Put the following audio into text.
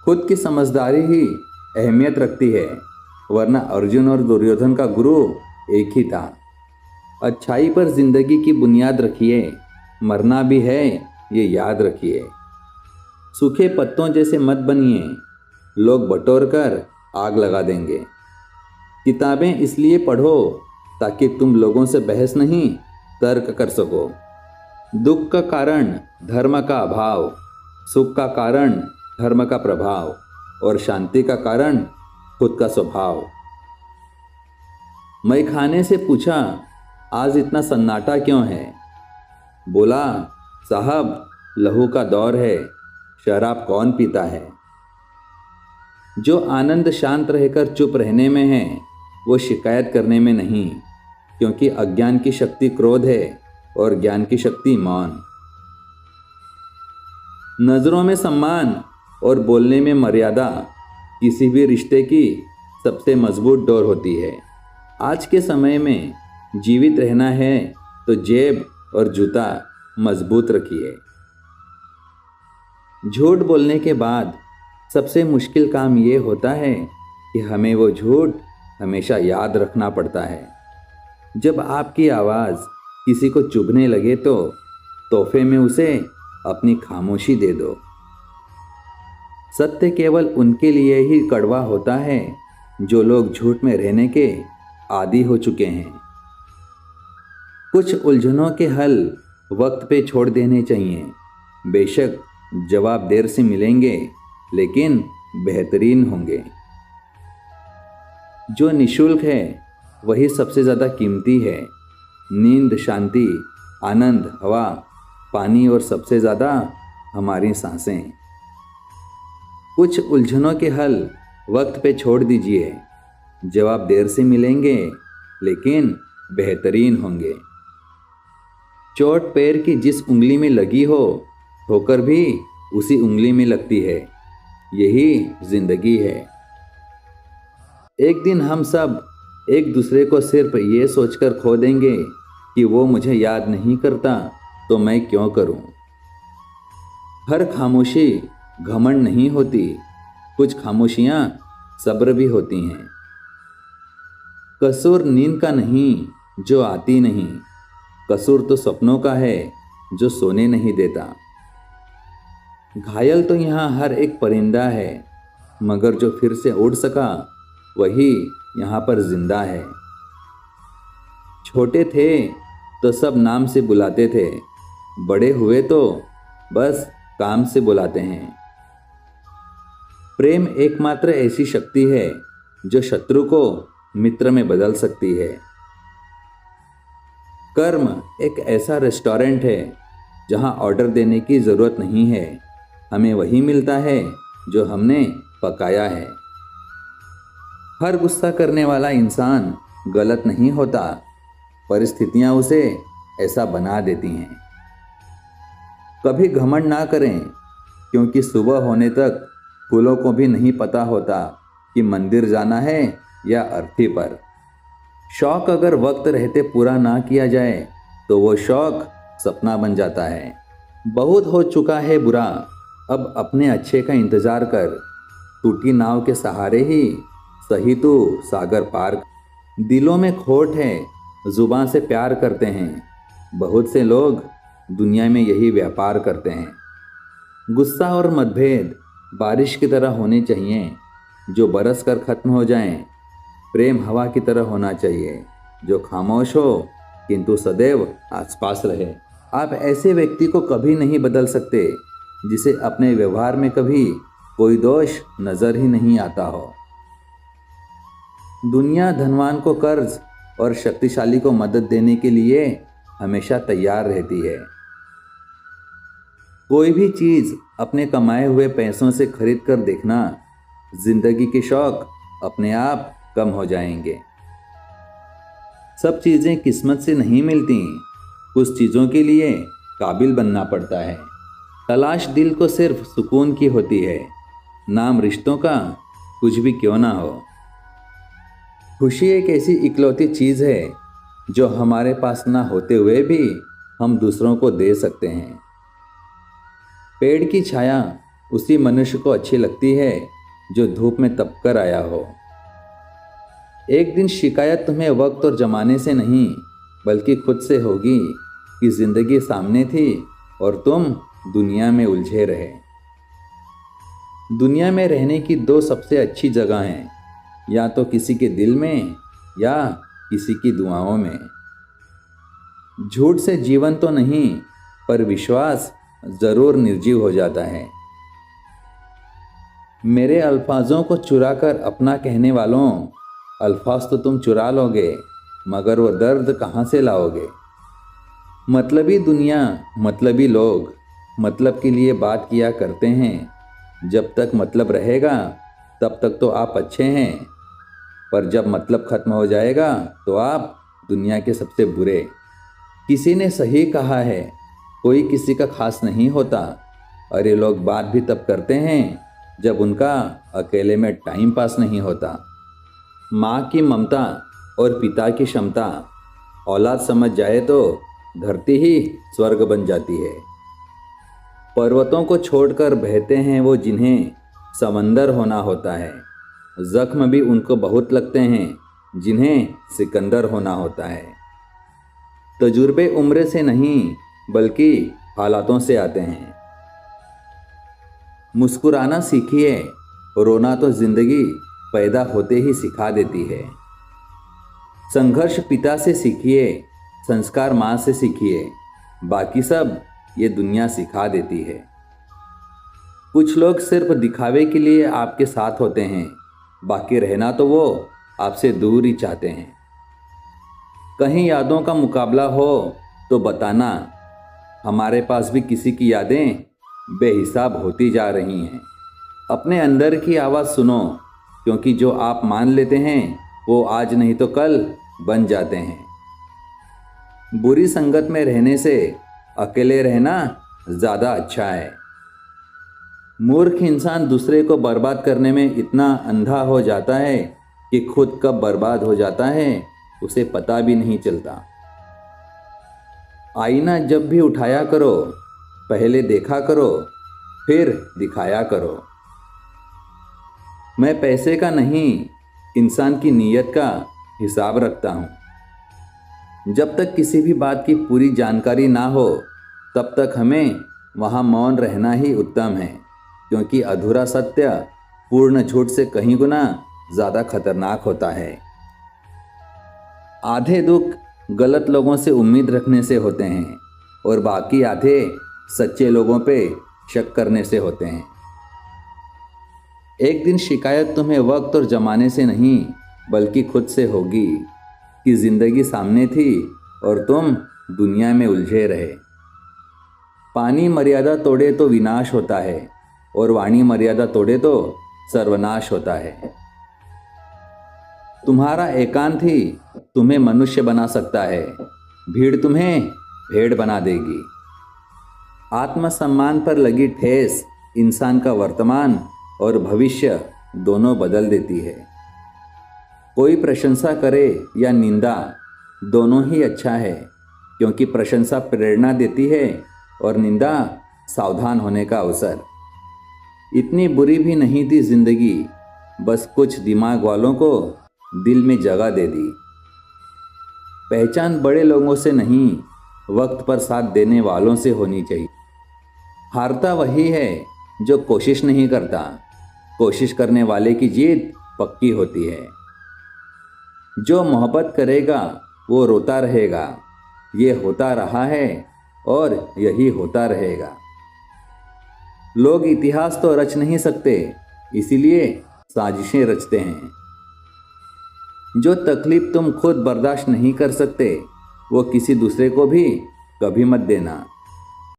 खुद की समझदारी ही अहमियत रखती है, वरना अर्जुन और दुर्योधन का गुरु एक ही था। अच्छाई पर जिंदगी की बुनियाद रखिए, मरना भी है ये याद रखिए। सूखे पत्तों जैसे मत बनिए, लोग बटोर कर आग लगा देंगे। किताबें इसलिए पढ़ो ताकि तुम लोगों से बहस नहीं तर्क कर सको। दुख का कारण धर्म का अभाव, सुख का कारण धर्म का प्रभाव, और शांति का कारण खुद का स्वभाव। मैं खाने से पूछा, आज इतना सन्नाटा क्यों है? बोला, साहब लहू का दौर है, शराब कौन पीता है। जो आनंद शांत रहकर चुप रहने में है, वो शिकायत करने में नहीं, क्योंकि अज्ञान की शक्ति क्रोध है और ज्ञान की शक्ति मौन। नज़रों में सम्मान और बोलने में मर्यादा किसी भी रिश्ते की सबसे मजबूत डोर होती है। आज के समय में जीवित रहना है तो जेब और जूता मजबूत रखिए। झूठ बोलने के बाद सबसे मुश्किल काम ये होता है कि हमें वो झूठ हमेशा याद रखना पड़ता है। जब आपकी आवाज़ किसी को चुभने लगे तो तोहफे में उसे अपनी खामोशी दे दो। सत्य केवल उनके लिए ही कड़वा होता है जो लोग झूठ में रहने के आदी हो चुके हैं। कुछ उलझनों के हल वक्त पे छोड़ देने चाहिए। बेशक जवाब देर से मिलेंगे, लेकिन बेहतरीन होंगे। जो निशुल्क है वही सबसे ज़्यादा कीमती है। नींद, शांति, आनंद, हवा, पानी और सबसे ज़्यादा हमारी सांसें। कुछ उलझनों के हल वक्त पे छोड़ दीजिए। जवाब देर से मिलेंगे, लेकिन बेहतरीन होंगे। चोट पैर की जिस उंगली में लगी हो, ठोकर भी उसी उंगली में लगती है। यही जिंदगी है। एक दिन हम सब एक दूसरे को सिर्फ ये सोचकर खो देंगे कि वो मुझे याद नहीं करता तो मैं क्यों करूं। हर खामोशी घमंड नहीं होती, कुछ खामोशियां सब्र भी होती हैं। कसूर नींद का नहीं जो आती नहीं, कसूर तो सपनों का है जो सोने नहीं देता। घायल तो यहाँ हर एक परिंदा है, मगर जो फिर से उड़ सका वही यहाँ पर जिंदा है। छोटे थे तो सब नाम से बुलाते थे, बड़े हुए तो बस काम से बुलाते हैं। प्रेम एकमात्र ऐसी शक्ति है जो शत्रु को मित्र में बदल सकती है। कर्म एक ऐसा रेस्टोरेंट है जहां ऑर्डर देने की ज़रूरत नहीं है, हमें वही मिलता है जो हमने पकाया है। हर गुस्सा करने वाला इंसान गलत नहीं होता, परिस्थितियां उसे ऐसा बना देती हैं। कभी घमंड ना करें, क्योंकि सुबह होने तक फूलों को भी नहीं पता होता कि मंदिर जाना है या अर्थी पर। शौक अगर वक्त रहते पूरा ना किया जाए तो वो शौक सपना बन जाता है। बहुत हो चुका है बुरा, अब अपने अच्छे का इंतज़ार कर। टूटी नाव के सहारे ही सही तू सागर पार। दिलों में खोट है, जुबान से प्यार करते हैं। बहुत से लोग दुनिया में यही व्यापार करते हैं। गुस्सा और मतभेद बारिश की तरह होने चाहिए जो बरस कर ख़त्म हो जाएं। प्रेम हवा की तरह होना चाहिए जो खामोश हो किंतु सदैव आसपास रहे। आप ऐसे व्यक्ति को कभी नहीं बदल सकते जिसे अपने व्यवहार में कभी कोई दोष नज़र ही नहीं आता हो। दुनिया धनवान को कर्ज और शक्तिशाली को मदद देने के लिए हमेशा तैयार रहती है। कोई भी चीज़ अपने कमाए हुए पैसों से खरीद कर देखना, जिंदगी के शौक अपने आप कम हो जाएंगे। सब चीज़ें किस्मत से नहीं मिलती, कुछ चीज़ों के लिए काबिल बनना पड़ता है। तलाश दिल को सिर्फ सुकून की होती है, नाम रिश्तों का कुछ भी क्यों ना हो। खुशी एक ऐसी इकलौती चीज़ है जो हमारे पास ना होते हुए भी हम दूसरों को दे सकते हैं। पेड़ की छाया उसी मनुष्य को अच्छी लगती है जो धूप में तप कर आया हो। एक दिन शिकायत तुम्हें वक्त और जमाने से नहीं बल्कि खुद से होगी कि जिंदगी सामने थी और तुम दुनिया में उलझे रहे। दुनिया में रहने की दो सबसे अच्छी जगह हैं, या तो किसी के दिल में या किसी की दुआओं में। झूठ से जीवन तो नहीं, पर विश्वास जरूर निर्जीव हो जाता है। मेरे अल्फाजों को चुराकर अपना कहने वालों, अल्फाज तो तुम चुरा लोगे मगर वो दर्द कहाँ से लाओगे। मतलबी दुनिया, मतलबी लोग मतलब के लिए बात किया करते हैं। जब तक मतलब रहेगा तब तक तो आप अच्छे हैं, पर जब मतलब खत्म हो जाएगा तो आप दुनिया के सबसे बुरे। किसी ने सही कहा है, कोई किसी का खास नहीं होता। और ये लोग बात भी तब करते हैं जब उनका अकेले में टाइम पास नहीं होता। माँ की ममता और पिता की क्षमता औलाद समझ जाए तो धरती ही स्वर्ग बन जाती है। पर्वतों को छोड़कर बहते हैं वो जिन्हें समंदर होना होता है। जख्म भी उनको बहुत लगते हैं जिन्हें सिकंदर होना होता है। तजुर्बे उम्र से नहीं बल्कि हालातों से आते हैं। मुस्कुराना सीखिए, रोना तो जिंदगी पैदा होते ही सिखा देती है। संघर्ष पिता से सीखिए, संस्कार माँ से सीखिए, बाकी सब ये दुनिया सिखा देती है। कुछ लोग सिर्फ दिखावे के लिए आपके साथ होते हैं, बाकी रहना तो वो आपसे दूर ही चाहते हैं। कहीं यादों का मुकाबला हो तो बताना, हमारे पास भी किसी की यादें बेहिसाब होती जा रही हैं। अपने अंदर की आवाज़ सुनो, क्योंकि जो आप मान लेते हैं वो आज नहीं तो कल बन जाते हैं। बुरी संगत में रहने से अकेले रहना ज़्यादा अच्छा है। मूर्ख इंसान दूसरे को बर्बाद करने में इतना अंधा हो जाता है कि खुद कब बर्बाद हो जाता है उसे पता भी नहीं चलता। आईना जब भी उठाया करो, पहले देखा करो फिर दिखाया करो। मैं पैसे का नहीं, इंसान की नीयत का हिसाब रखता हूँ। जब तक किसी भी बात की पूरी जानकारी ना हो तब तक हमें वहाँ मौन रहना ही उत्तम है, क्योंकि अधूरा सत्य पूर्ण झूठ से कहीं गुना ज़्यादा खतरनाक होता है। आधे दुख गलत लोगों से उम्मीद रखने से होते हैं और बाकी आधे सच्चे लोगों पे शक करने से होते हैं। एक दिन शिकायत तुम्हें वक्त और ज़माने से नहीं बल्कि खुद से होगी कि ज़िंदगी सामने थी और तुम दुनिया में उलझे रहे। पानी मर्यादा तोड़े तो विनाश होता है और वाणी मर्यादा तोड़े तो सर्वनाश होता है। तुम्हारा एकांत ही तुम्हें मनुष्य बना सकता है, भीड़ तुम्हें भेड़ बना देगी। आत्मसम्मान पर लगी ठेस इंसान का वर्तमान और भविष्य दोनों बदल देती है। कोई प्रशंसा करे या निंदा, दोनों ही अच्छा है, क्योंकि प्रशंसा प्रेरणा देती है और निंदा सावधान होने का अवसर। इतनी बुरी भी नहीं थी जिंदगी, बस कुछ दिमाग वालों को दिल में जगह दे दी। पहचान बड़े लोगों से नहीं, वक्त पर साथ देने वालों से होनी चाहिए। हारता वही है जो कोशिश नहीं करता, कोशिश करने वाले की जीत पक्की होती है। जो मोहब्बत करेगा वो रोता रहेगा, ये होता रहा है और यही होता रहेगा। लोग इतिहास तो रच नहीं सकते, इसीलिए साजिशें रचते हैं। जो तकलीफ तुम खुद बर्दाश्त नहीं कर सकते वो किसी दूसरे को भी कभी मत देना।